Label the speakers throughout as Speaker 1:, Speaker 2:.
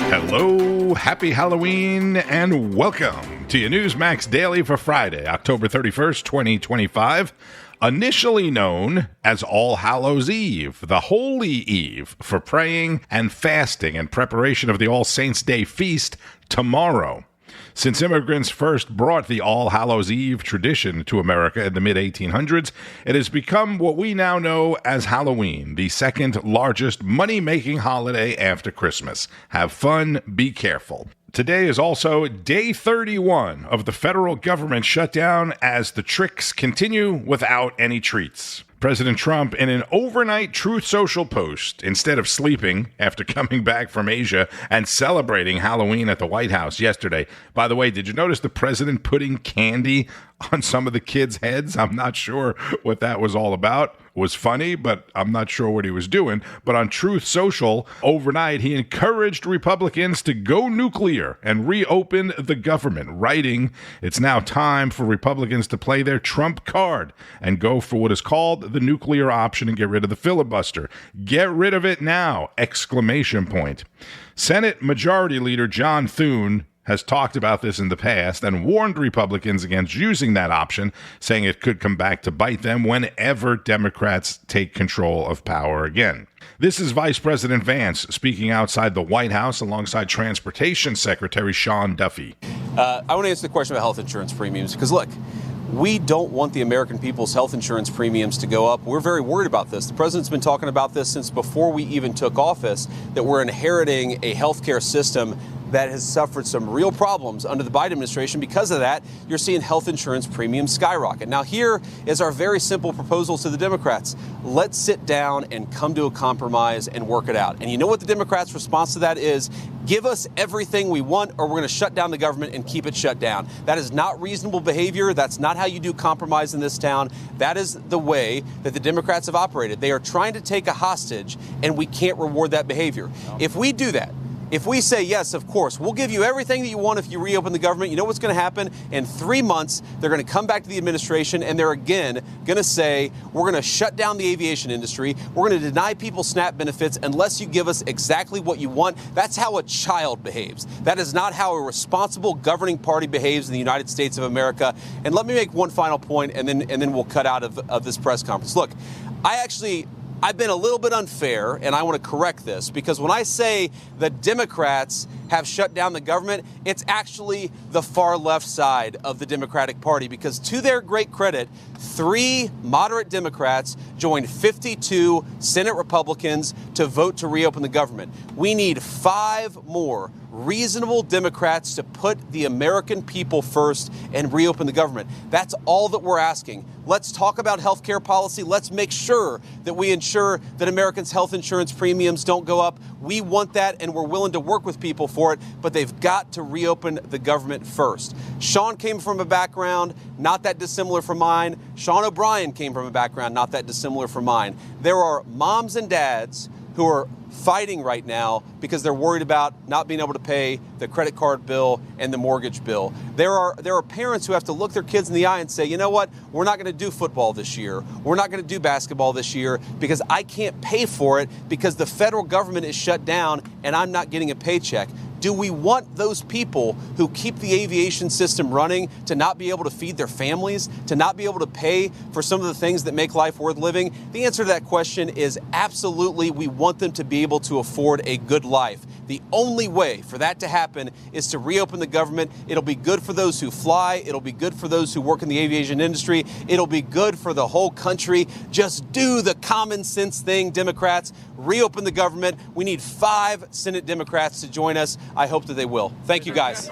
Speaker 1: Hello, happy Halloween, and welcome to your Newsmax Daily for Friday, October 31st, 2025, initially known as All Hallows Eve, the Holy Eve for praying and fasting in preparation of the All Saints' Day feast tomorrow. Since immigrants first brought the All Hallows Eve tradition to America in the mid-1800s, it has become what we now know as Halloween, the second largest money-making holiday after Christmas. Have fun, be careful. Today is also day 31 of the federal government shutdown as the tricks continue without any treats. President Trump, in an overnight Truth Social post, instead of sleeping after coming back from Asia and celebrating Halloween at the White House yesterday. By the way, did you notice the president putting candy on some of the kids' heads? I'm not sure what that was all about. It was funny, but I'm not sure what he was doing. But on Truth Social, overnight, he encouraged Republicans to go nuclear and reopen the government, writing, "It's now time for Republicans to play their Trump card and go for what is called the nuclear option and get rid of the filibuster. Get rid of it now!" Exclamation point. Senate Majority Leader John Thune has talked about this in the past and warned Republicans against using that option, saying it could come back to bite them whenever Democrats take control of power again. This is Vice President Vance speaking outside the White House alongside Transportation Secretary Sean Duffy.
Speaker 2: I want to answer the question about health insurance premiums because, look, we don't want the American people's health insurance premiums to go up. We're very worried about this. The president's been talking about this since before we even took office, that we're inheriting a healthcare system that has suffered some real problems under the Biden administration. Because of that, you're seeing health insurance premiums skyrocket. Now, here is our very simple proposal to the Democrats. Let's sit down and come to a compromise and work it out. And you know what the Democrats' response to that is? Give us everything we want, or we're going to shut down the government and keep it shut down. That is not reasonable behavior. That's not how you do compromise in this town. That is the way that the Democrats have operated. They are trying to take a hostage, and we can't reward that behavior. If we do that, if we say, yes, of course, we'll give you everything that you want if you reopen the government, you know what's going to happen? In 3 months, they're going to come back to the administration and they're again going to say, we're going to shut down the aviation industry. We're going to deny people SNAP benefits unless you give us exactly what you want. That's how a child behaves. That is not how a responsible governing party behaves in the United States of America. And let me make one final point, and then we'll cut out of this press conference. Look, I've been a little bit unfair, and I want to correct this, because when I say the Democrats have shut down the government, it's actually the far left side of the Democratic Party, because to their great credit, 3 moderate Democrats joined 52 Senate Republicans to vote to reopen the government. We need 5 more reasonable Democrats to put the American people first and reopen the government. That's all that we're asking. Let's talk about health care policy. Let's make sure that we ensure that Americans' health insurance premiums don't go up. We want that, and we're willing to work with people for it, but they've got to reopen the government first. Sean came from a background not that dissimilar from mine. Sean O'Brien came from a background not that dissimilar from mine. There are moms and dads who are fighting right now because they're worried about not being able to pay the credit card bill and the mortgage bill. There are parents who have to look their kids in the eye and say, you know what, we're not going to do football this year. We're not going to do basketball this year because I can't pay for it because the federal government is shut down and I'm not getting a paycheck. Do we want those people who keep the aviation system running to not be able to feed their families, to not be able to pay for some of the things that make life worth living? The answer to that question is absolutely. We want them to be able to afford a good life. The only way for that to happen is to reopen the government. It'll be good for those who fly. It'll be good for those who work in the aviation industry. It'll be good for the whole country. Just do the common sense thing, Democrats. Reopen the government. We need 5 Senate Democrats to join us. I hope that they will. Thank you, guys.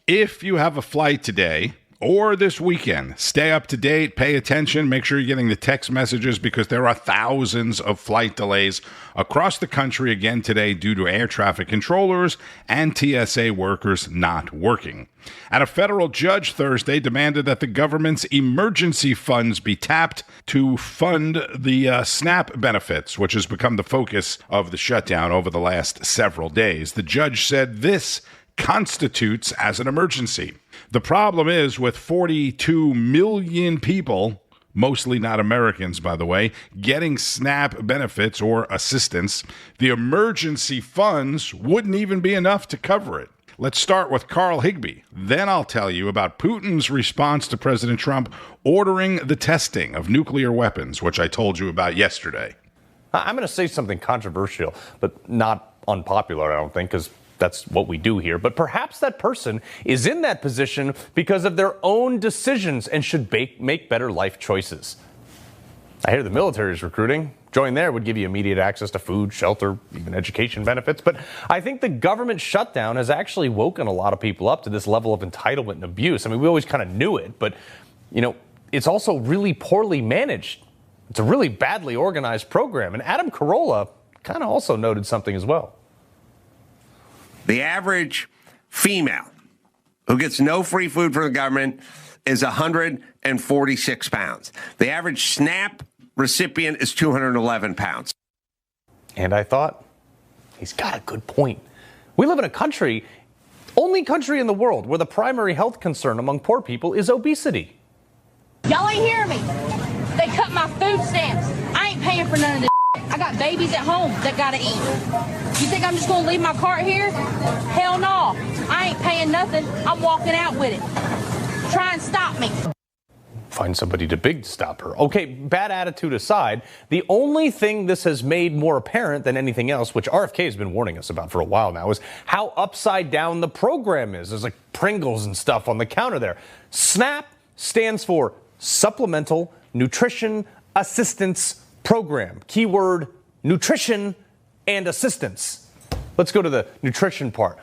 Speaker 1: If you have a flight today or this weekend, stay up to date, pay attention, make sure you're getting the text messages because there are thousands of flight delays across the country again today due to air traffic controllers and TSA workers not working. And a federal judge Thursday demanded that the government's emergency funds be tapped to fund the SNAP benefits, which has become the focus of the shutdown over the last several days. The judge said this constitutes as an emergency. The problem is with 42 million people, mostly not Americans, by the way, getting SNAP benefits or assistance, the emergency funds wouldn't even be enough to cover it. Let's start with Carl Higbie. Then I'll tell you about Putin's response to President Trump ordering the testing of nuclear weapons, which I told you about yesterday.
Speaker 3: I'm going to say something controversial, but not unpopular, I don't think, because that's what we do here. But perhaps that person is in that position because of their own decisions and should make better life choices. I hear the military is recruiting. Join there would give you immediate access to food, shelter, even education benefits. But I think the government shutdown has actually woken a lot of people up to this level of entitlement and abuse. I mean, we always kind of knew it, but, it's also really poorly managed. It's a really badly organized program. And Adam Carolla kind of also noted something as well.
Speaker 4: The average female who gets no free food from the government is 146 pounds. The average SNAP recipient is 211 pounds.
Speaker 3: And I thought, he's got a good point. We live in a country, only country in the world, where the primary health concern among poor people is obesity.
Speaker 5: Y'all ain't hearing me. They cut my food stamps. I ain't paying for none of this. I got babies at home that gotta eat. You think I'm just gonna leave my cart here? Hell no. I ain't paying nothing. I'm walking out with it. Try and stop me.
Speaker 3: Find somebody too big to stop her. Okay, bad attitude aside, the only thing this has made more apparent than anything else, which RFK has been warning us about for a while now, is how upside down the program is. There's like Pringles and stuff on the counter there. SNAP stands for Supplemental Nutrition Assistance Program. Keyword, nutrition and assistance. Let's go to the nutrition part.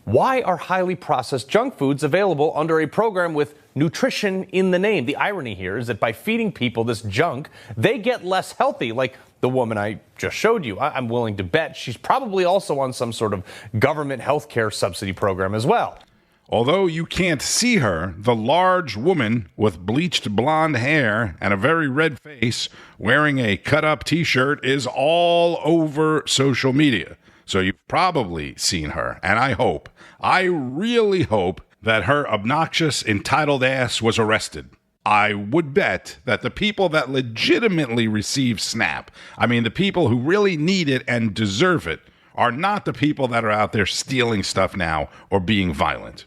Speaker 3: Why are highly processed junk foods available under a program with nutrition in the name? The irony here is that by feeding people this junk, they get less healthy, like the woman I just showed you. I'm willing to bet she's probably also on some sort of government healthcare subsidy program as well.
Speaker 1: Although you can't see her, the large woman with bleached blonde hair and a very red face wearing a cut-up T-shirt is all over social media. So you've probably seen her, and I really hope that her obnoxious, entitled ass was arrested. I would bet that the people that legitimately receive SNAP, I mean the people who really need it and deserve it, are not the people that are out there stealing stuff now or being violent.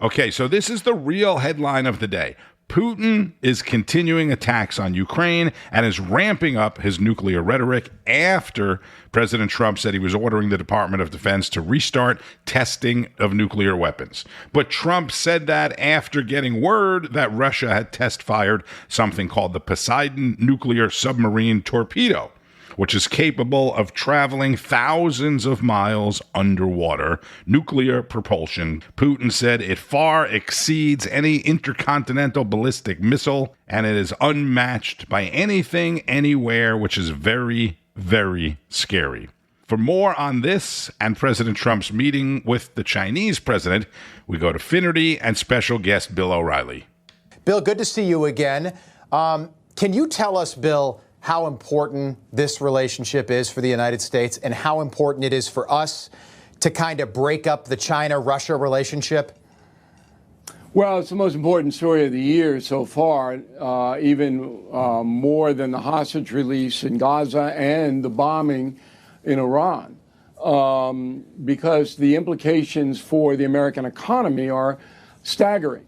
Speaker 1: Okay, so this is the real headline of the day. Putin is continuing attacks on Ukraine and is ramping up his nuclear rhetoric after President Trump said he was ordering the Department of Defense to restart testing of nuclear weapons. But Trump said that after getting word that Russia had test-fired something called the Poseidon nuclear submarine torpedo, which is capable of traveling thousands of miles underwater. Nuclear propulsion. Putin said it far exceeds any intercontinental ballistic missile, and it is unmatched by anything, anywhere, which is very, very scary. For more on this and President Trump's meeting with the Chinese president, we go to Finnerty and special guest Bill O'Reilly.
Speaker 6: Bill, good to see you again. Can you tell us, Bill, how important this relationship is for the United States and how important it is for us to kind of break up the China-Russia relationship?
Speaker 7: Well, it's the most important story of the year so far, even more than the hostage release in Gaza and the bombing in Iran, because the implications for the American economy are staggering.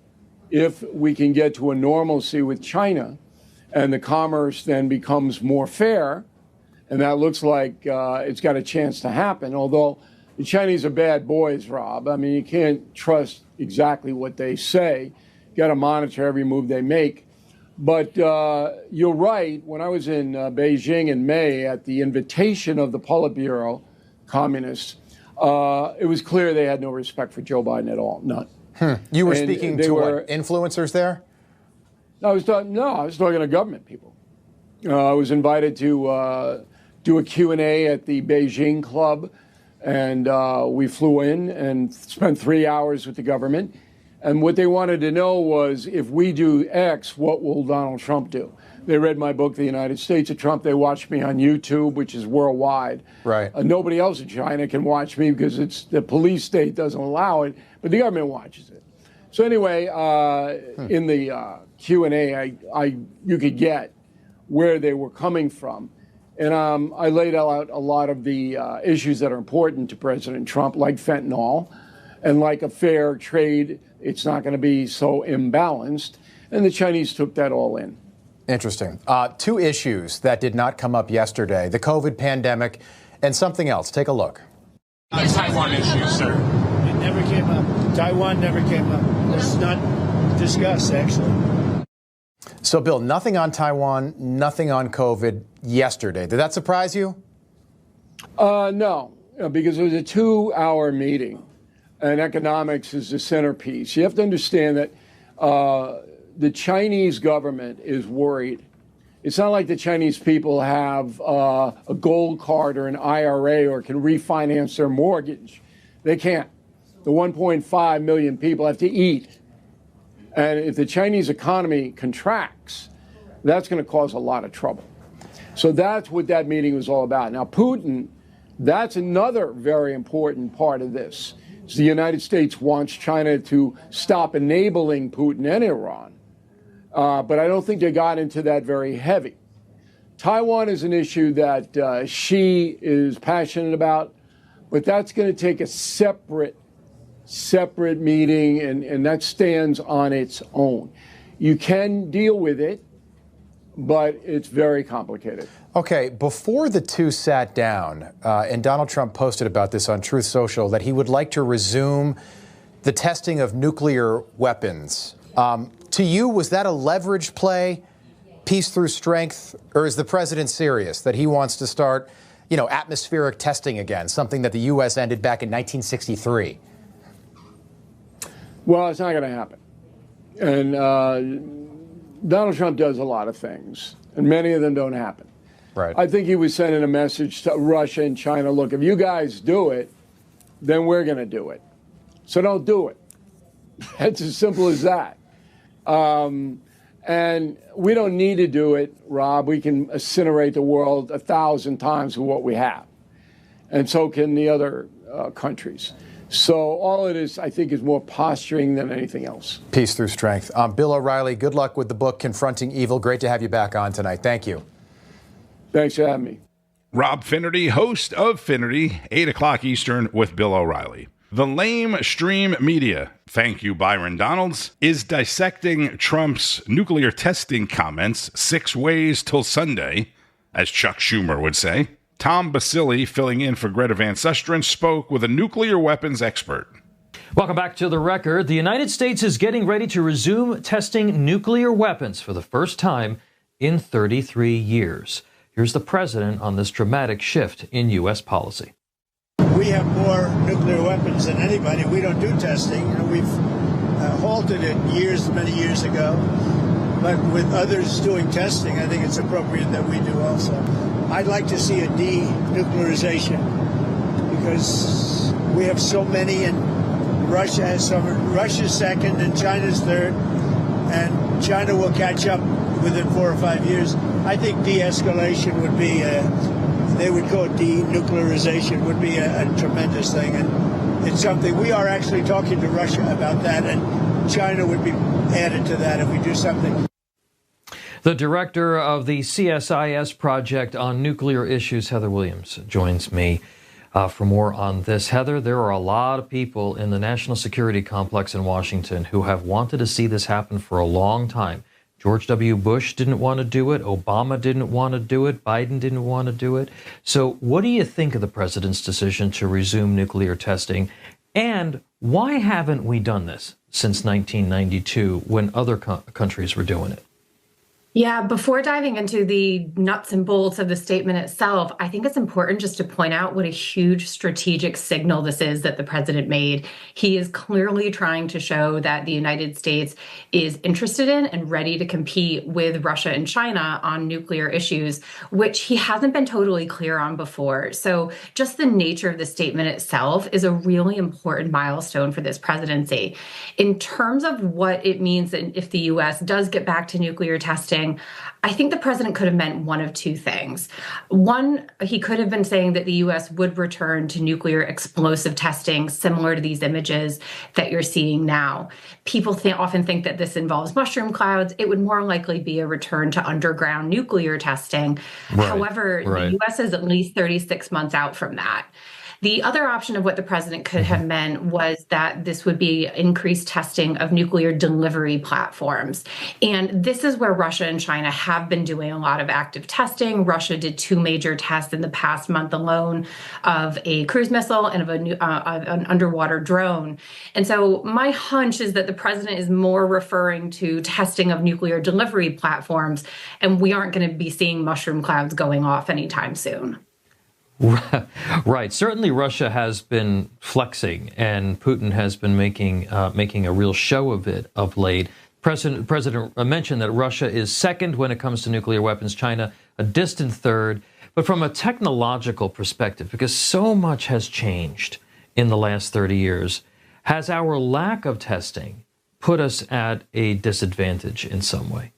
Speaker 7: If we can get to a normalcy with China, and the commerce then becomes more fair, and that looks like it's got a chance to happen, although the Chinese are bad boys, Rob. I mean, you can't trust exactly what they say. You got to monitor every move they make. But you're right. When I was in Beijing in May at the invitation of the Politburo communists, it was clear they had no respect for Joe Biden at all, none.
Speaker 6: You were speaking to what, influencers there?
Speaker 7: I was talking to government people. I was invited to do a Q&A at the Beijing Club, and we flew in and spent 3 hours with the government. And what they wanted to know was, if we do X, what will Donald Trump do? They read my book, The United States of Trump. They watched me on YouTube, which is worldwide.
Speaker 6: Right.
Speaker 7: Nobody else in China can watch me because it's the police state doesn't allow it, but the government watches it. So anyway, in the Q&A, you could get where they were coming from. And I laid out a lot of the issues that are important to President Trump, like fentanyl and like a fair trade. It's not going to be so imbalanced. And the Chinese took that all in.
Speaker 6: Interesting. Two issues that did not come up yesterday, the COVID pandemic and something else. Take a look.
Speaker 8: The Taiwan issue, sir.
Speaker 9: It never came up. Taiwan never came up. It's not discussed, actually.
Speaker 6: So, Bill, nothing on Taiwan, nothing on COVID yesterday. Did that surprise you?
Speaker 7: No, because it was a 2-hour meeting, and economics is the centerpiece. You have to understand that the Chinese government is worried. It's not like the Chinese people have a gold card or an IRA or can refinance their mortgage. They can't. The 1.5 million people have to eat. And if the Chinese economy contracts, that's going to cause a lot of trouble. So that's what that meeting was all about. Now, Putin, that's another very important part of this. So the United States wants China to stop enabling Putin and Iran. But I don't think they got into that very heavy. Taiwan is an issue that Xi is passionate about, but that's going to take a separate meeting, and that stands on its own. You can deal with it, but it's very complicated.
Speaker 6: Okay, before the two sat down, and Donald Trump posted about this on Truth Social, that he would like to resume the testing of nuclear weapons. To you, was that a leverage play, peace through strength, or is the president serious that he wants to start, atmospheric testing again, something that the U.S. ended back in 1963?
Speaker 7: Well, it's not going to happen. And Donald Trump does a lot of things, and many of them don't happen.
Speaker 6: Right.
Speaker 7: I think he was sending a message to Russia and China, look, if you guys do it, then we're going to do it. So don't do it. It's as simple as that. And we don't need to do it, Rob. We can incinerate the world 1,000 times with what we have. And so can the other countries. So all it is, I think, is more posturing than anything else.
Speaker 6: Peace through strength. Bill O'Reilly, good luck with the book, Confronting Evil. Great to have you back on tonight. Thank you.
Speaker 7: Thanks for having me.
Speaker 1: Rob Finnerty, host of Finnerty, 8 o'clock Eastern with Bill O'Reilly. The lamestream media, thank you, Byron Donalds, is dissecting Trump's nuclear testing comments 6 ways till Sunday, as Chuck Schumer would say. Tom Basile, filling in for Greta Van Susteren, spoke with a nuclear weapons expert.
Speaker 10: Welcome back to The Record. The United States is getting ready to resume testing nuclear weapons for the first time in 33 years. Here's the president on this dramatic shift in U.S. policy.
Speaker 9: We have more nuclear weapons than anybody. We don't do testing. We've halted it many years ago. But with others doing testing, I think it's appropriate that we do also. I'd like to see a denuclearization because we have so many, and Russia has some. Russia's second and China's third, and China will catch up within 4 or 5 years. I think de-escalation would be, they would call it denuclearization, would be a tremendous thing. And it's something, we are actually talking to Russia about that, and China would be added to that if we do something.
Speaker 10: The director of the CSIS project on nuclear issues, Heather Williams, joins me for more on this. Heather, there are a lot of people in the national security complex in Washington who have wanted to see this happen for a long time. George W. Bush didn't want to do it. Obama didn't want to do it. Biden didn't want to do it. So what do you think of the president's decision to resume nuclear testing? And why haven't we done this since 1992 when other countries were doing it?
Speaker 11: Yeah, before diving into the nuts and bolts of the statement itself, I think it's important just to point out what a huge strategic signal this is that the president made. He is clearly trying to show that the United States is interested in and ready to compete with Russia and China on nuclear issues, which he hasn't been totally clear on before. So just the nature of the statement itself is a really important milestone for this presidency. In terms of what it means that if the U.S. does get back to nuclear testing, I think the president could have meant one of two things. One, he could have been saying that the U.S. would return to nuclear explosive testing similar to these images that you're seeing now. People often think that this involves mushroom clouds. It would more likely be a return to underground nuclear testing. However, the U.S. is at least 36 months out from that. The other option of what the president could have meant was that this would be increased testing of nuclear delivery platforms. And this is where Russia and China have been doing a lot of active testing. Russia did 2 major tests in the past month alone of a cruise missile and of an underwater drone. And so my hunch is that the president is more referring to testing of nuclear delivery platforms, and we aren't going to be seeing mushroom clouds going off anytime soon.
Speaker 10: Right. Certainly Russia has been flexing, and Putin has been making a real show of it of late. President mentioned that Russia is second when it comes to nuclear weapons, China a distant third. But from a technological perspective, because so much has changed in the last 30 years, has our lack of testing put us at a disadvantage in some way?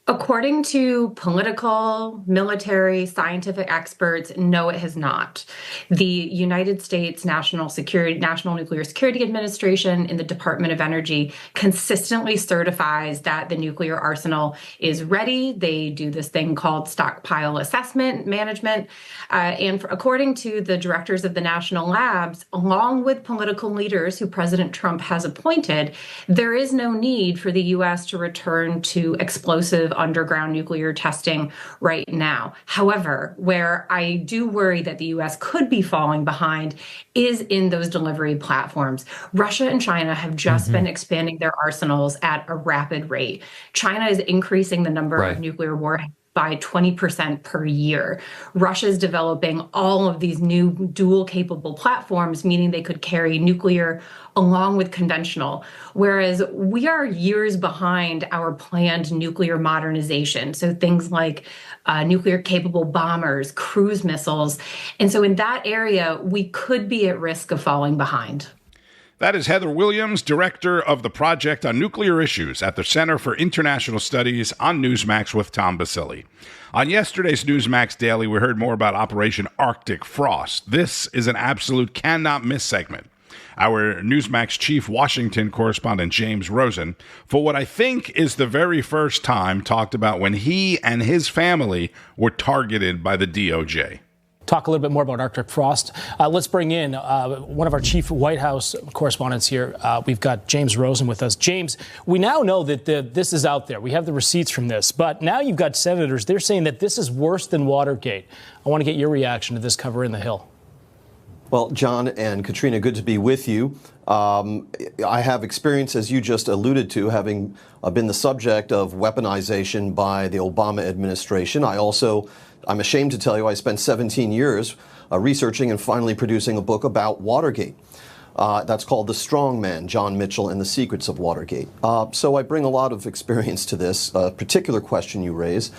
Speaker 11: According to political, military, scientific experts, no, it has not. The United States National Nuclear Security Administration in the Department of Energy consistently certifies that the nuclear arsenal is ready. They do this thing called stockpile assessment management. According to the directors of the national labs, along with political leaders who President Trump has appointed, there is no need for the U.S. to return to explosive underground nuclear testing right now. However, where I do worry that the U.S. could be falling behind is in those delivery platforms. Russia and China have just been expanding their arsenals at a rapid rate. China is increasing the number of nuclear warheads by 20% per year. Russia is developing all of these new dual-capable platforms, meaning they could carry nuclear along with conventional, whereas we are years behind our planned nuclear modernization. So things like nuclear-capable bombers, cruise missiles. And so in that area, we could be at risk of falling behind.
Speaker 1: That is Heather Williams, director of the Project on Nuclear Issues at the Center for International Studies on Newsmax with Tom Basili. On yesterday's Newsmax Daily, we heard more about Operation Arctic Frost. This is an absolute cannot-miss segment. Our Newsmax chief Washington correspondent, James Rosen, for what I think is the very first time, talked about when he and his family were targeted by the DOJ.
Speaker 12: Talk a little bit more about Arctic Frost. Let's bring in one of our chief White House correspondents here. We've got James Rosen with us. James, we now know that this is out there. We have the receipts from this. But now you've got senators. They're saying that this is worse than Watergate. I want to get your reaction to this cover in the Hill.
Speaker 13: Well, John and Katrina, good to be with you. I have experience, as you just alluded to, having been the subject of weaponization by the Obama administration. I'm ashamed to tell you, I spent 17 years researching and finally producing a book about Watergate. That's called The Strong Man, John Mitchell and the Secrets of Watergate. So I bring a lot of experience to this particular question you raise.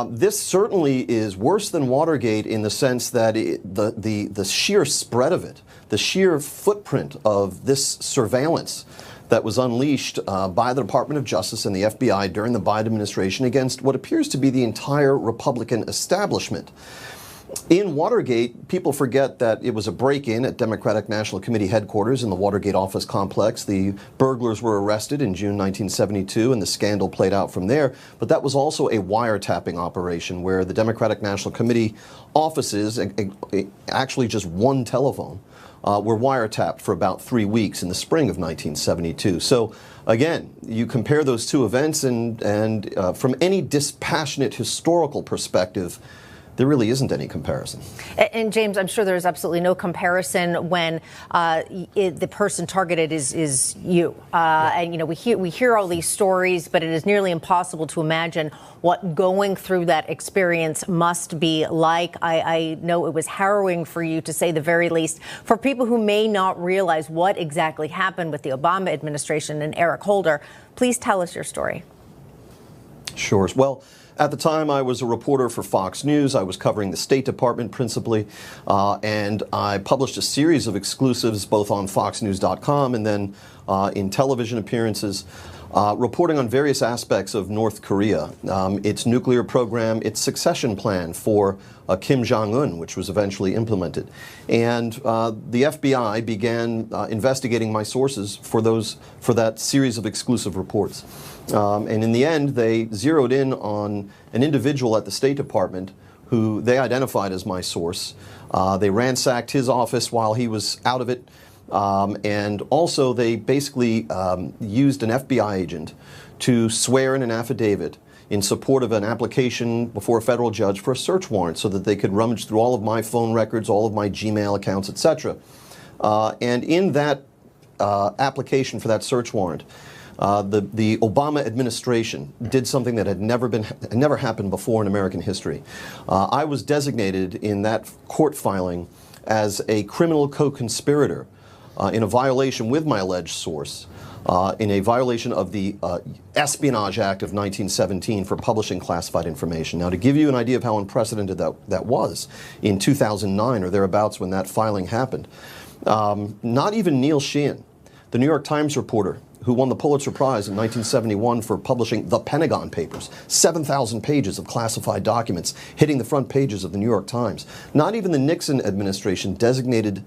Speaker 13: This certainly is worse than Watergate in the sense that the sheer spread of it, the sheer footprint of this surveillance that was unleashed by the Department of Justice and the FBI during the Biden administration against what appears to be the entire Republican establishment. In Watergate, people forget that it was a break-in at Democratic National Committee headquarters in the Watergate office complex. The burglars were arrested in June 1972, and the scandal played out from there. But that was also a wiretapping operation where the Democratic National Committee offices, actually just one telephone, were wiretapped for about 3 weeks in the spring of 1972. So again, you compare those two events, and from any dispassionate historical perspective, there really isn't any comparison.
Speaker 14: And James, I'm sure there's absolutely no comparison when the person targeted is you. And you know, we hear all these stories, but it is nearly impossible to imagine what going through that experience must be like. I know it was harrowing for you, to say the very least. For people who may not realize what exactly happened with the Obama administration and Eric Holder, please tell us your story.
Speaker 13: Sure. Well, at the time, I was a reporter for Fox News. I was covering the State Department principally, and I published a series of exclusives both on FoxNews.com and then in television appearances, reporting on various aspects of North Korea, its nuclear program, its succession plan for Kim Jong-un, which was eventually implemented. And the FBI began investigating my sources for that series of exclusive reports. And in the end, they zeroed in on an individual at the State Department who they identified as my source. They ransacked his office while he was out of it. And also they basically used an FBI agent to swear in an affidavit in support of an application before a federal judge for a search warrant so that they could rummage through all of my phone records, all of my Gmail accounts, etc. And in that application for that search warrant, the Obama administration did something that had never happened before in American history. I was designated in that court filing as a criminal co-conspirator in a violation with my alleged source, in a violation of the Espionage Act of 1917 for publishing classified information. Now, to give you an idea of how unprecedented that was, in 2009 or thereabouts when that filing happened, not even Neil Sheehan, the New York Times reporter who won the Pulitzer Prize in 1971 for publishing the Pentagon Papers, 7,000 pages of classified documents hitting the front pages of the New York Times. Not even the Nixon administration designated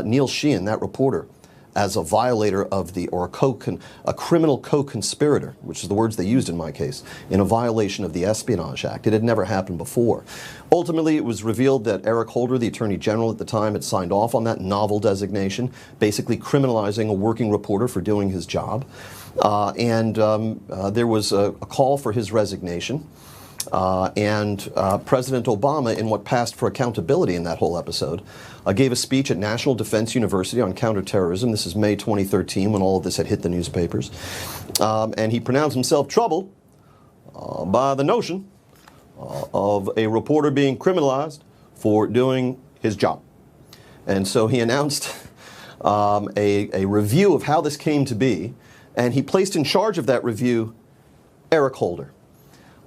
Speaker 13: Neil Sheehan, that reporter, as a violator of a criminal co-conspirator, which is the words they used in my case, in a violation of the Espionage Act. It had never happened before. Ultimately, it was revealed that Eric Holder, the Attorney General at the time, had signed off on that novel designation, basically criminalizing a working reporter for doing his job. There was a call for his resignation. President Obama, in what passed for accountability in that whole episode, gave a speech at National Defense University on counterterrorism. This is May 2013, when all of this had hit the newspapers. And he pronounced himself troubled by the notion of a reporter being criminalized for doing his job. And so he announced a review of how this came to be, and he placed in charge of that review Eric Holder.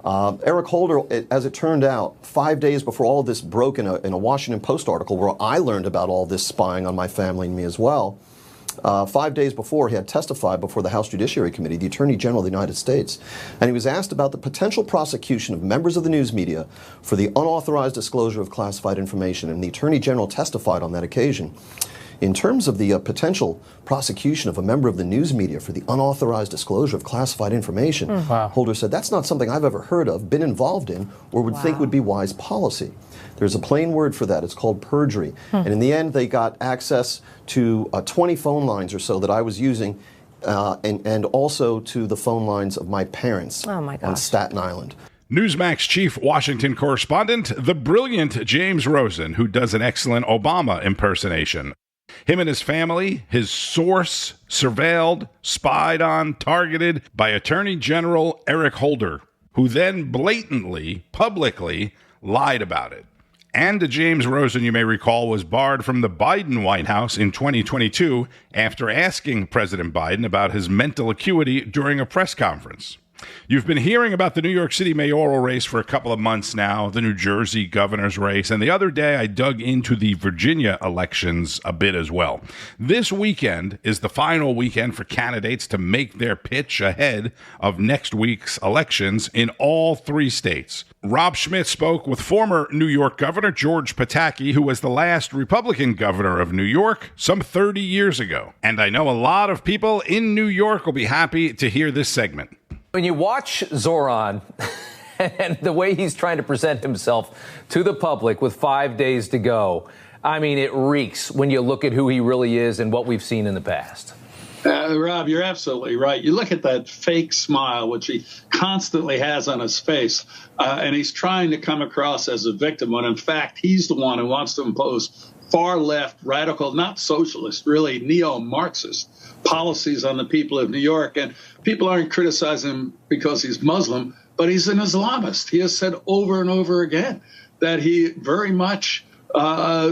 Speaker 13: Eric Holder, as it turned out, 5 days before all of this broke in a Washington Post article where I learned about all this spying on my family and me as well, 5 days before he had testified before the House Judiciary Committee, the Attorney General of the United States, and he was asked about the potential prosecution of members of the news media for the unauthorized disclosure of classified information, and the Attorney General testified on that occasion. In terms of the potential prosecution of a member of the news media for the unauthorized disclosure of classified information, Holder said, that's not something I've ever heard of, been involved in, or would think would be wise policy. There's a plain word for that. It's called perjury. And in the end, they got access to 20 phone lines or so that I was using, and also to the phone lines of my parents on Staten Island.
Speaker 1: Newsmax chief Washington correspondent, the brilliant James Rosen, who does an excellent Obama impersonation. Him and his family, his source, surveilled, spied on, targeted by Attorney General Eric Holder, who then blatantly, publicly lied about it. And James Rosen, you may recall, was barred from the Biden White House in 2022 after asking President Biden about his mental acuity during a press conference. You've been hearing about the New York City mayoral race for a couple of months now, the New Jersey governor's race, and the other day I dug into the Virginia elections a bit as well. This weekend is the final weekend for candidates to make their pitch ahead of next week's elections in all three states. Rob Schmidt spoke with former New York Governor George Pataki, who was the last Republican governor of New York some 30 years ago. And I know a lot of people in New York will be happy to hear this segment.
Speaker 15: When you watch Zoran and the way he's trying to present himself to the public with 5 days to go, I mean, it reeks when you look at who he really is and what we've seen in the past.
Speaker 16: Rob, you're absolutely right. You look at that fake smile, which he constantly has on his face, and he's trying to come across as a victim when, in fact, he's the one who wants to impose far-left, radical, not socialist, really neo-Marxist policies on the people of New York. And people aren't criticizing him because he's Muslim, but he's an Islamist. He has said over and over again that he very much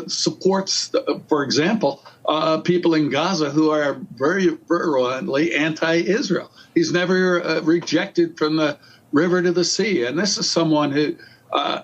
Speaker 16: supports, for example, people in Gaza who are very virulently anti-Israel. He's never rejected from the river to the sea. And this is someone who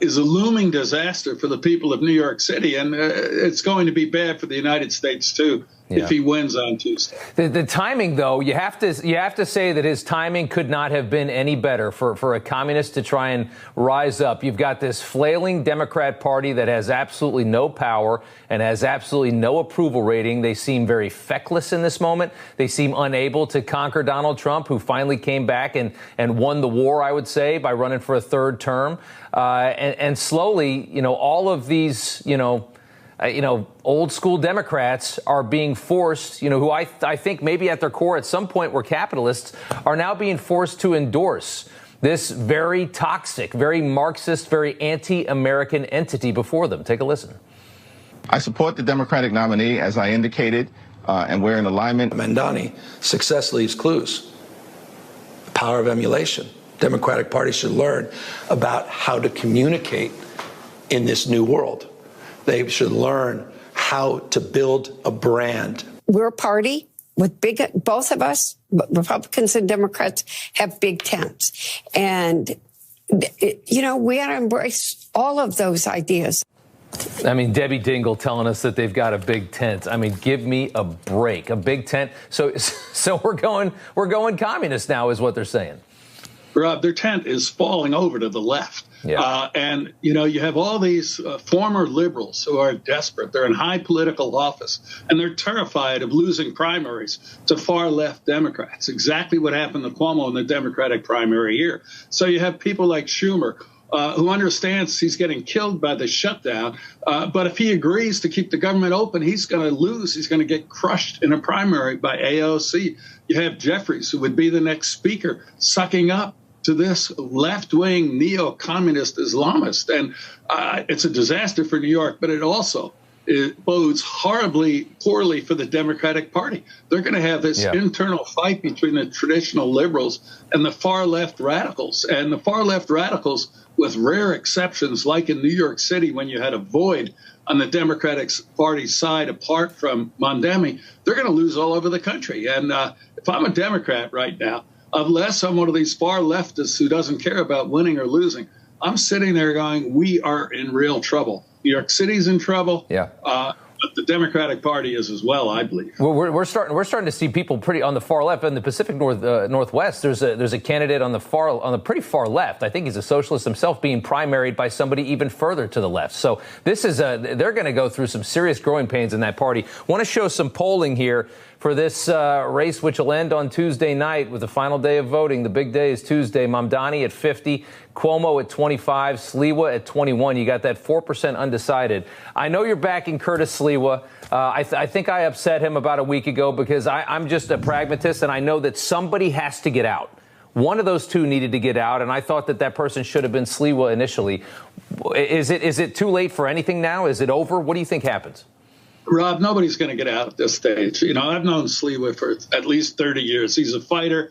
Speaker 16: is a looming disaster for the people of New York City. And it's going to be bad for the United States, too, if he wins on Tuesday.
Speaker 15: The timing, though, you have to say that his timing could not have been any better for a communist to try and rise up. You've got this flailing Democrat Party that has absolutely no power and has absolutely no approval rating. They seem very feckless in this moment. They seem unable to conquer Donald Trump, who finally came back and won the war, I would say, by running for a third term. And slowly, all of these, old school Democrats are being forced, who I think maybe at their core at some point were capitalists, are now being forced to endorse this very toxic, very Marxist, very anti-American entity before them. Take a listen.
Speaker 17: I support the Democratic nominee, as I indicated, and we're in alignment.
Speaker 18: Mandani, success leaves clues. The power of emulation. Democratic Party should learn about how to communicate in this new world. They should learn how to build a brand.
Speaker 19: We're a party with both of us, Republicans and Democrats, have big tents. And, we ought to embrace all of those ideas.
Speaker 15: I mean, Debbie Dingle telling us that they've got a big tent. I mean, give me a break. A big tent. So we're going communist now is what they're saying.
Speaker 16: Rob, their tent is falling over to the left.
Speaker 15: Yeah.
Speaker 16: And, you have all these former liberals who are desperate. They're in high political office, and they're terrified of losing primaries to far-left Democrats, exactly what happened to Cuomo in the Democratic primary here. So you have people like Schumer, who understands he's getting killed by the shutdown. But if he agrees to keep the government open, he's going to lose. He's going to get crushed in a primary by AOC. You have Jeffries, who would be the next speaker, sucking up to this left-wing neo-communist Islamist. And it's a disaster for New York, but it bodes poorly for the Democratic Party. They're going to have this internal fight between the traditional liberals and the far-left radicals. And the far-left radicals, with rare exceptions, like in New York City when you had a void on the Democratic Party side apart from Mondemi, they're going to lose all over the country. And if I'm a Democrat right now, unless I'm one of these far leftists who doesn't care about winning or losing, I'm sitting there going, we are in real trouble. New York City's in trouble.
Speaker 15: Yeah.
Speaker 16: But the Democratic Party is as well, I believe.
Speaker 15: Well, we're starting to see people pretty on the far left. In the Pacific Northwest, there's a candidate on the pretty far left. I think he's a socialist himself, being primaried by somebody even further to the left. So this is they're going to go through some serious growing pains in that party. Want to show some polling here for this race, which will end on Tuesday night with the final day of voting. The big day is Tuesday. Mamdani at 50, Cuomo at 25, Sliwa at 21. You got that 4% undecided. I know you're backing Curtis Sliwa. I think I upset him about a week ago because I'm just a pragmatist, and I know that somebody has to get out. One of those two needed to get out, and I thought that person should have been Sliwa initially. Is it too late for anything now? Is it over? What do you think happens?
Speaker 16: Rob, nobody's going to get out at this stage. I've known Sliwa for at least 30 years. He's a fighter.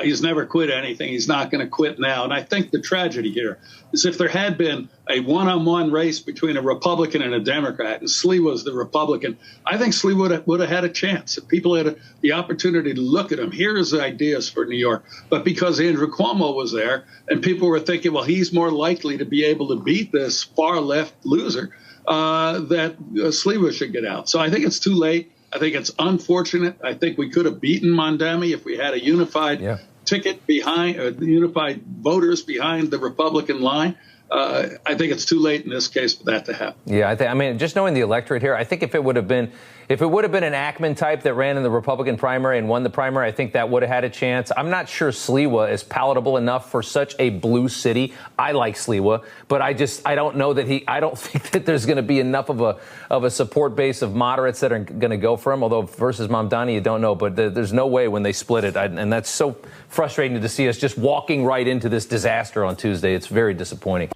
Speaker 16: He's never quit anything. He's not going to quit now. And I think the tragedy here is if there had been a one-on-one race between a Republican and a Democrat, and Sliwa's the Republican, I think Sliwa would have had a chance. If people had the opportunity to look at him, here his ideas for New York. But because Andrew Cuomo was there and people were thinking, well, he's more likely to be able to beat this far-left loser, that Sliwa should get out. So I think it's too late. I think it's unfortunate. I think we could have beaten Mondemi if we had a unified ticket behind, unified voters behind the Republican line. I think it's too late in this case for that to happen.
Speaker 15: Yeah, I mean, just knowing the electorate here, I think if it would have been, If it would have been an Ackman type that ran in the Republican primary and won the primary, I think that would have had a chance. I'm not sure Sliwa is palatable enough for such a blue city. I like Sliwa, but I don't know that I don't think that there's going to be enough of a support base of moderates that are going to go for him. Although versus Mamdani, you don't know, but there's no way when they split it. And that's so frustrating to see us just walking right into this disaster on Tuesday. It's very disappointing.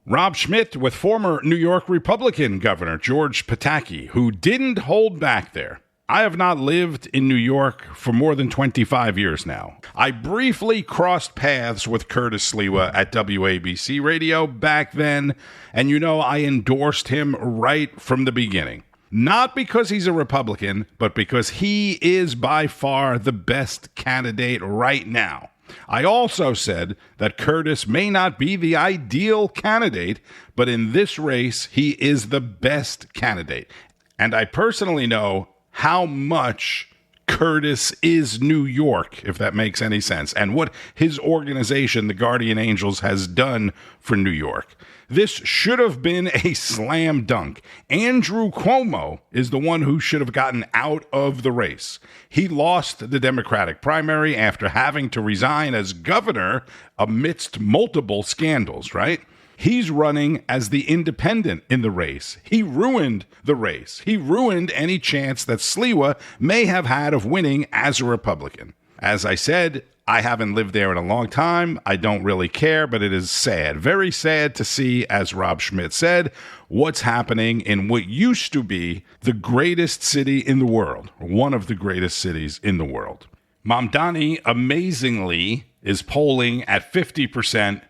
Speaker 1: Rob Schmidt with former New York Republican Governor George Pataki, who didn't hold back there. I have not lived in New York for more than 25 years now. I briefly crossed paths with Curtis Sliwa at WABC Radio back then, and I endorsed him right from the beginning. Not because he's a Republican, but because he is by far the best candidate right now. I also said that Curtis may not be the ideal candidate, but in this race, he is the best candidate. And I personally know how much Curtis is New York, if that makes any sense, and what his organization, the Guardian Angels, has done for New York. This should have been a slam dunk. Andrew Cuomo is the one who should have gotten out of the race. He lost the Democratic primary after having to resign as governor amidst multiple scandals, right? He's running as the independent in the race. He ruined the race. He ruined any chance that Sliwa may have had of winning as a Republican. As I said, I haven't lived there in a long time. I don't really care, but it is sad, very sad to see, as Rob Schmidt said, what's happening in what used to be the greatest city in the world, one of the greatest cities in the world. Mamdani, amazingly, is polling at 50%.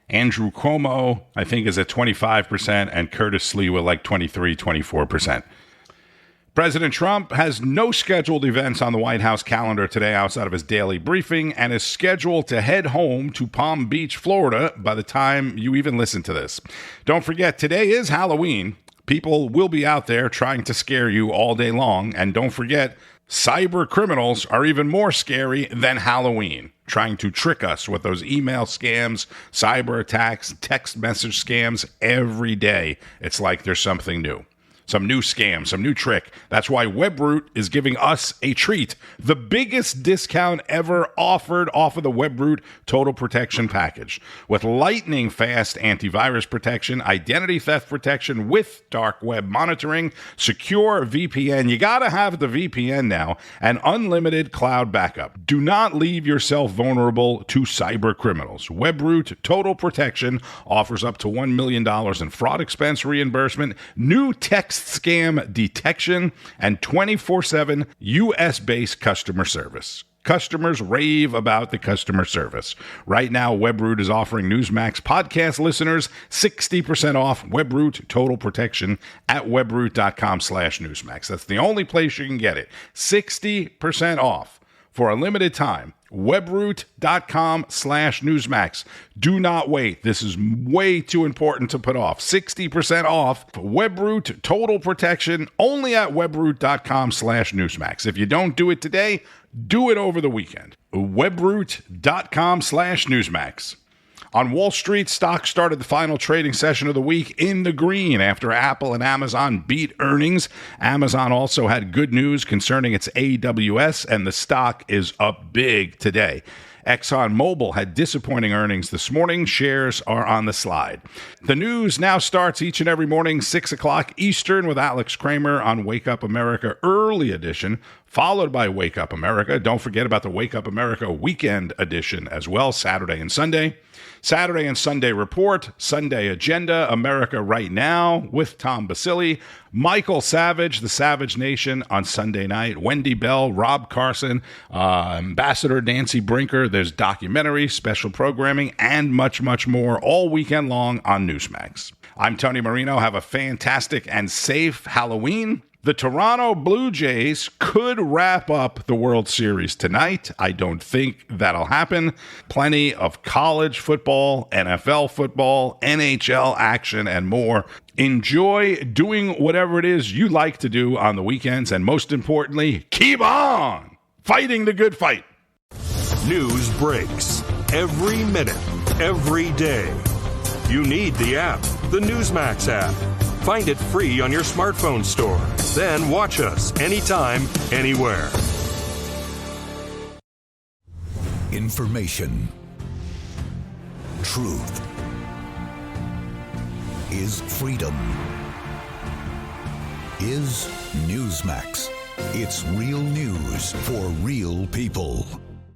Speaker 1: Andrew Cuomo, I think, is at 25%, and Curtis Sliwa like 23, 24%. President Trump has no scheduled events on the White House calendar today outside of his daily briefing and is scheduled to head home to Palm Beach, Florida by the time you even listen to this. Don't forget, today is Halloween. People will be out there trying to scare you all day long. And don't forget, cyber criminals are even more scary than Halloween, trying to trick us with those email scams, cyber attacks, text message scams every day. It's like there's something new. Some new scam, some new trick. That's why Webroot is giving us a treat. The biggest discount ever offered off of the Webroot Total Protection Package. With lightning fast antivirus protection, identity theft protection with dark web monitoring, secure VPN. You gotta have the VPN now, and unlimited cloud backup. Do not leave yourself vulnerable to cyber criminals. Webroot Total Protection offers up to $1 million in fraud expense reimbursement, new text scam detection, and 24/7 US-based customer service. Customers rave about the customer service. Right now, Webroot is offering Newsmax podcast listeners 60% off Webroot Total Protection at webroot.com/Newsmax. That's the only place you can get it. 60% off for a limited time. Webroot.com/Newsmax. Do not wait. This is way too important to put off. 60% off Webroot Total Protection only at Webroot.com/Newsmax. If you don't do it today, do it over the weekend. Webroot.com/Newsmax. On Wall Street, stocks started the final trading session of the week in the green after Apple and Amazon beat earnings. Amazon also had good news concerning its AWS, and the stock is up big today. ExxonMobil had disappointing earnings this morning. Shares are on the slide. The news now starts each and every morning, 6 o'clock Eastern, with Alex Kramer on Wake Up America Early Edition, followed by Wake Up America. Don't forget about the Wake Up America Weekend Edition as well, Saturday and Sunday. Saturday and Sunday Report, Sunday Agenda, America Right Now with Tom Basili, Michael Savage, The Savage Nation on Sunday night, Wendy Bell, Rob Carson, Ambassador Nancy Brinker. There's documentary, special programming, and much, much more all weekend long on Newsmax. I'm Tony Marino. Have a fantastic and safe Halloween. The Toronto Blue Jays could wrap up the World Series tonight. I don't think that'll happen. Plenty of college football, NFL football, NHL action, and more. Enjoy doing whatever it is you like to do on the weekends, and most importantly, keep on fighting the good fight.
Speaker 20: News breaks every minute, every day. You need the app, the Newsmax app. Find it free on your smartphone store. Then watch us anytime, anywhere.
Speaker 21: Information. Truth is freedom. Is Newsmax. It's real news for real people.